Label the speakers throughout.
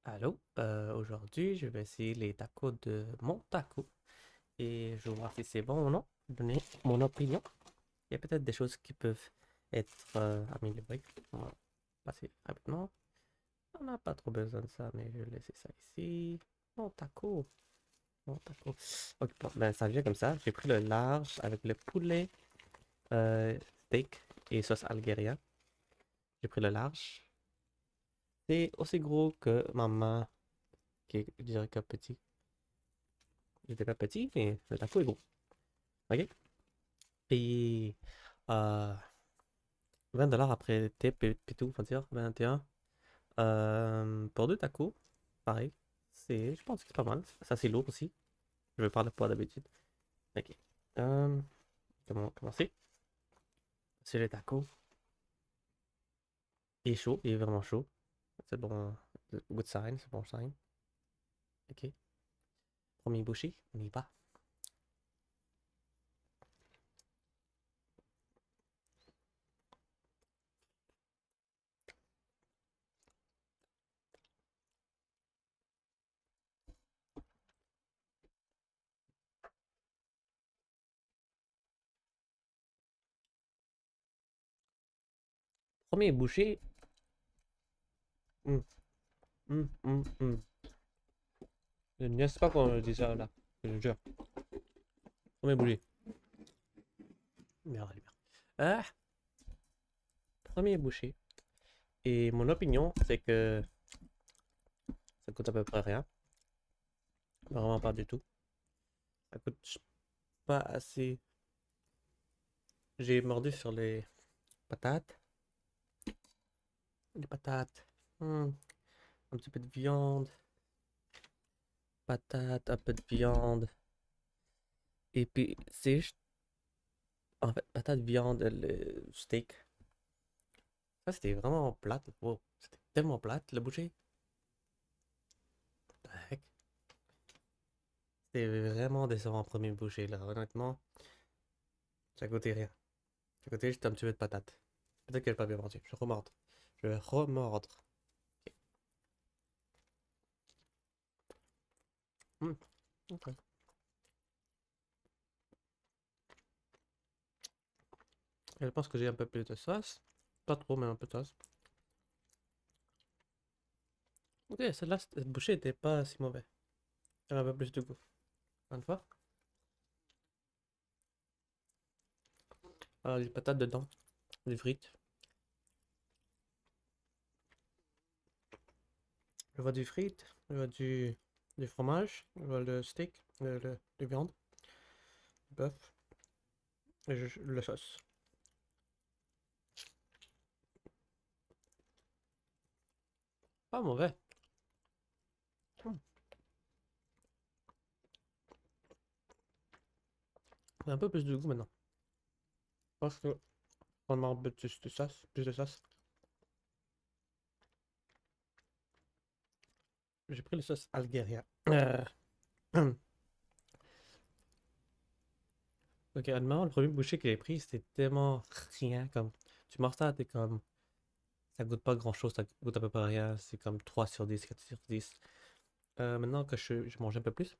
Speaker 1: Allô, aujourd'hui je vais essayer les tacos de mon taco et je vais voir si c'est bon ou non, donner mon opinion. Il y a peut-être des choses qui peuvent être améliorées. On va passer rapidement. On n'a pas trop besoin de ça, mais je vais laisser ça ici. Mon taco, mon taco. Ok, bon, ben ça vient comme ça. J'ai pris le large avec le poulet, steak et sauce algérien. J'ai pris le large. C'est aussi gros que ma main, qui est, je dirais que petit. J'étais pas petit, mais le taco est gros. OK? Payé $20 après tip et tout, on va dire 21. Pour deux tacos, pareil. Je pense que c'est pas mal. C'est assez lourd aussi. Je vais faire le poids d'habitude. OK. Euh, comment commencer? C'est le taco. Il est chaud, il est vraiment chaud. C'est bon. Good sign, c'est bon sign. OK. Premier bouchée, on y va. Premier bouchée. Hum, hum. Je ne sais pas comment on dit ça là. Je te jure. Premier bouchée. Merde, Ah, premier bouchée. Et mon opinion, c'est que ça coûte à peu près rien. Vraiment pas du tout. Ça coûte pas assez. J'ai mordu sur les patates. Les patates. Un petit peu de viande. Patates, un peu de viande. Et puis, c'est juste. En fait, patate, viande, le steak. Ça, c'était vraiment plate. Wow. C'était tellement plate, le boucher. What the heck? C'était vraiment décevant, premier boucher, là. Honnêtement, ça coûtait rien. Ça coûtait juste un petit peu de patate. Peut-être que j'ai pas bien mangé. Je vais remordre. Je vais remordre. Ok. Hmm, ok. Je pense que j'ai un peu plus de sauce. Pas trop, mais un peu de sauce. Ok, celle-là, cette bouchée était pas si mauvais. Elle avait un peu plus de goût. Une fois. Alors, les patates dedans. Les frites. Je vois du frites. Je vois du fromage. Je vois le steak. Le viande. Le bœuf. Et le sauce. Pas mauvais. Hmm. Il y a un peu plus de goût maintenant. Je pense que on met un peu plus de sauce. Plus de sauce. J'ai pris le sauce algérien. Ok, honnêtement, le premier bouchée que j'ai pris, c'était tellement rien. Comme, tu manges ça, t'es comme, ça goûte pas grand-chose, ça goûte à peu près rien. C'est comme 3 sur 10, 4 sur 10. Maintenant que je mange un peu plus,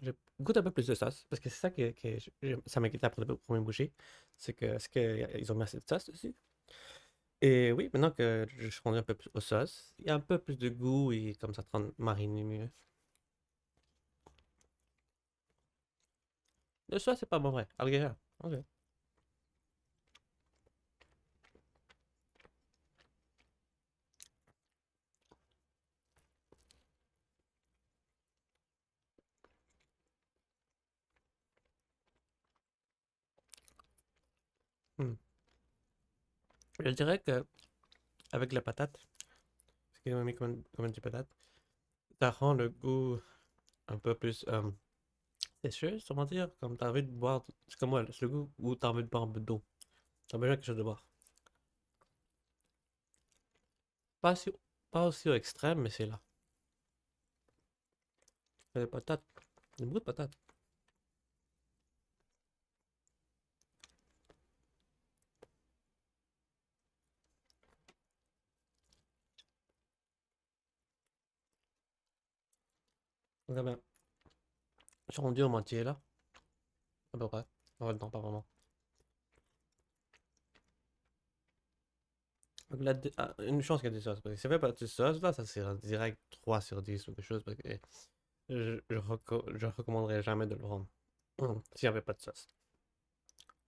Speaker 1: je goûte un peu plus de sauce. Parce que c'est ça que ça m'inquiète après le premier bouchée. C'est que, est-ce qu'ils ont mis assez de sauce dessus? Et oui, maintenant que je suis rendu un peu plus aux sauces, il y a un peu plus de goût et comme ça te rend mariner mieux. Le sauce, c'est pas bon, vrai. Algérien. Ok. Hmm. Je dirais que avec la patate, parce qu'ils ont mis comme une petite patate, ça rend le goût un peu plus sécheux, comment dire, comme t'as envie de boire, c'est comme moi, c'est le goût où t'as envie de boire un peu d'eau. T'as besoin de quelque chose de boire. Pas, si, pas aussi au extrême, mais c'est là. Les patates, il y a beaucoup de patates. Ok, ben, je suis rendu au moitié là, à peu près. Ouais, non, pas vraiment. Donc, une chance qu'il y a des sauces. Parce que si ça fait pas de sauce, là, ça c'est un direct 3 sur 10 ou quelque chose. Parce que je recommanderais jamais de le prendre. S'il n'y avait pas de sauce.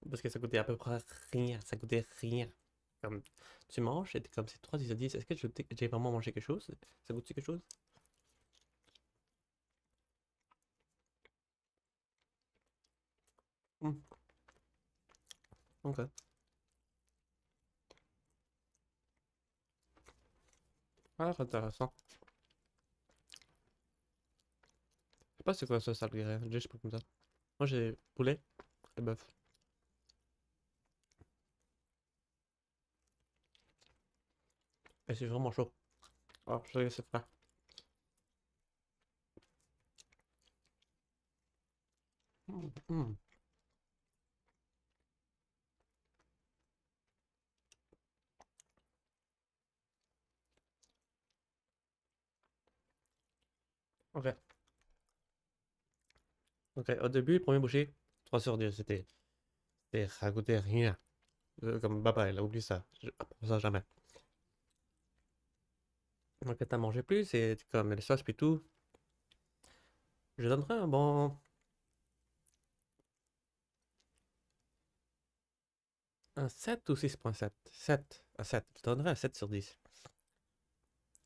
Speaker 1: Parce que ça coûtait à peu près rien. Ça coûtait rien. Comme tu manges, et t'es comme c'est 3 sur 10. Est-ce que j'ai vraiment mangé quelque chose? Ça goûte quelque chose? Hmm, ok. Ah, c'est intéressant. Je sais pas c'est quoi ça, ça le dirait. Je sais pas comme ça. Moi j'ai poulet et bœuf. Et c'est vraiment chaud. Ah, je sais que c'est frais. Hmm. Ok. Ok. Au début, le premier bouchée, 3 sur 10. Ça goûtait rien. Comme bye bye, là, oublie ça. Je apprends ça jamais. Donc, quand t'as mangé plus, c'est comme les sauces puis tout. Je donnerais un bon. Un 7 ou 6,7. 7 à 7. Je donnerais un 7 sur 10.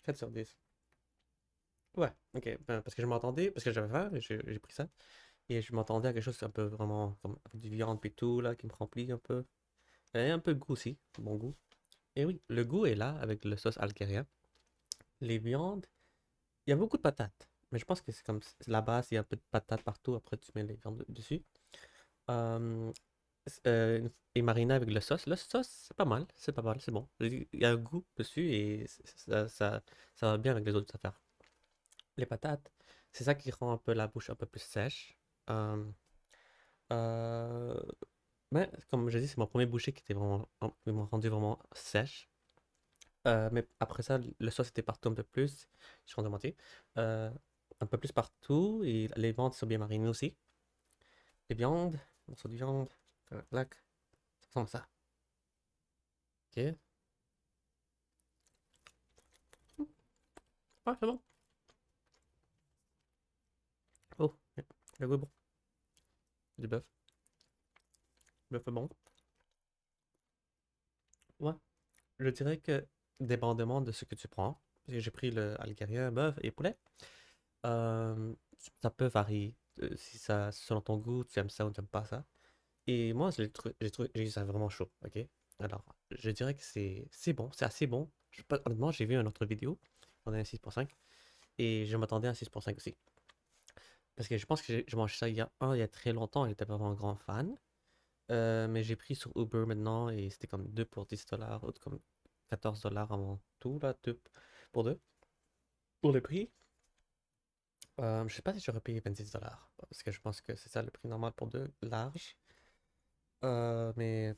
Speaker 1: 7 sur 10. Ouais, ok. Ben, parce que je m'entendais, parce que j'avais faim, et j'ai pris ça. Et je m'entendais à quelque chose un peu vraiment comme avec du viande puis tout, là, qui me remplit un peu. Et un peu de goût aussi, bon goût. Et oui, le goût est là avec le sauce algérien. Les viandes, il y a beaucoup de patates. Mais je pense que c'est comme c'est la base, il y a un peu de patates partout. Après, tu mets les viandes dessus. Euh, et mariné avec le sauce. Le sauce, c'est pas mal, c'est pas mal, c'est bon. Il y a un goût dessus et ça va bien avec les autres affaires. Les patates, c'est ça qui rend un peu la bouche un peu plus sèche. Euh, euh, mais comme je dis, c'est mon premier bouchée qui était vraiment, qui m'a rendu vraiment sèche. Mais après ça, le sauce était partout un peu plus. Je suis en train de mentir. Euh, un peu plus partout et les viandes sont bien marinées aussi. Les viandes, morceaux de viande, clac, clac, ça ressemble à ça. Ok. Ah, c'est bon. Oh, le goût est bon. Du bœuf. Le bœuf est bon. Ouais. Je dirais que, dépendamment de ce que tu prends, parce que j'ai pris le algérien, bœuf et poulet, euh, ça peut varier. Si ça, selon ton goût, tu aimes ça ou tu n'aimes pas ça. Et moi, j'ai eu ça vraiment chaud, ok? Alors, je dirais que c'est bon, c'est assez bon. Honnêtement, j'ai vu une autre vidéo, on a un 6,5, et je m'attendais à un 6,5 aussi. Parce que je pense que j'ai mangé ça il y a très longtemps, et j'étais pas vraiment un grand fan. Mais j'ai pris sur Uber maintenant, et c'était comme 2 pour 10 dollars, ou comme 14 dollars en tout, là, 2 pour 2. Pour le prix, je sais pas si j'aurais payé 26 dollars, parce que je pense que c'est ça le prix normal pour deux larges. Mais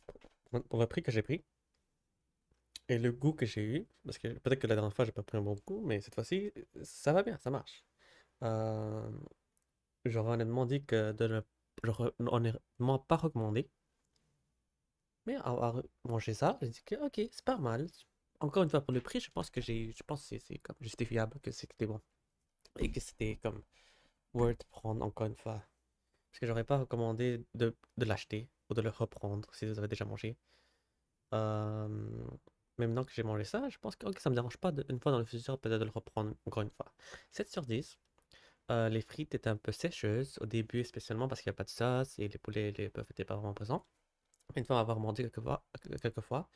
Speaker 1: pour le prix que j'ai pris, et le goût que j'ai eu, parce que peut-être que la dernière fois j'ai pas pris un bon goût, mais cette fois-ci, ça va bien, ça marche. Euh, J'aurais honnêtement dit que j'aurais honnêtement pas recommandé, mais avoir mangé ça, j'ai dit que ok, c'est pas mal. Encore une fois, pour le prix, je pense que c'est comme justifiable que c'était bon. Et que c'était comme worth prendre encore une fois. Parce que j'aurais pas recommandé de l'acheter ou de le reprendre si vous avez déjà mangé. Euh, mais maintenant que j'ai mangé ça, je pense que ok, ça me dérange pas une fois dans le futur peut-être de le reprendre encore une fois. 7 sur 10. Les frites étaient un peu sécheuses au début, spécialement parce qu'il n'y a pas de sauce et les poulets et les bœufs n'étaient pas vraiment présents. Une fois avoir mangé quelques fois,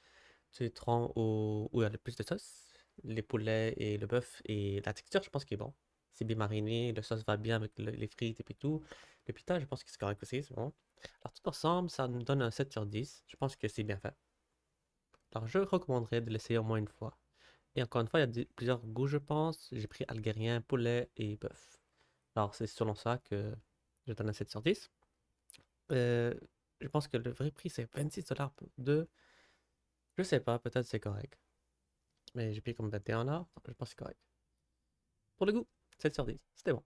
Speaker 1: tu te rends où il y a le plus de sauce, les poulets et le bœuf et la texture, je pense qu'il est bon. C'est bien mariné, le sauce va bien avec les frites et puis tout. Le pita, je pense que c'est correct aussi, c'est bon. Alors tout ensemble, ça nous donne un 7 sur 10. Je pense que c'est bien fait. Alors, je recommanderais de l'essayer au moins une fois. Et encore une fois, il y a plusieurs goûts, je pense. J'ai pris algérien, poulet et bœuf. Alors, c'est selon ça que je donne un 7 sur 10. Euh, je pense que le vrai prix, c'est 26 dollars pour deux. Je sais pas, peut-être c'est correct. Mais j'ai payé comme 21 dollars. Je pense que c'est correct. Pour le goût, 7 sur 10. C'était bon.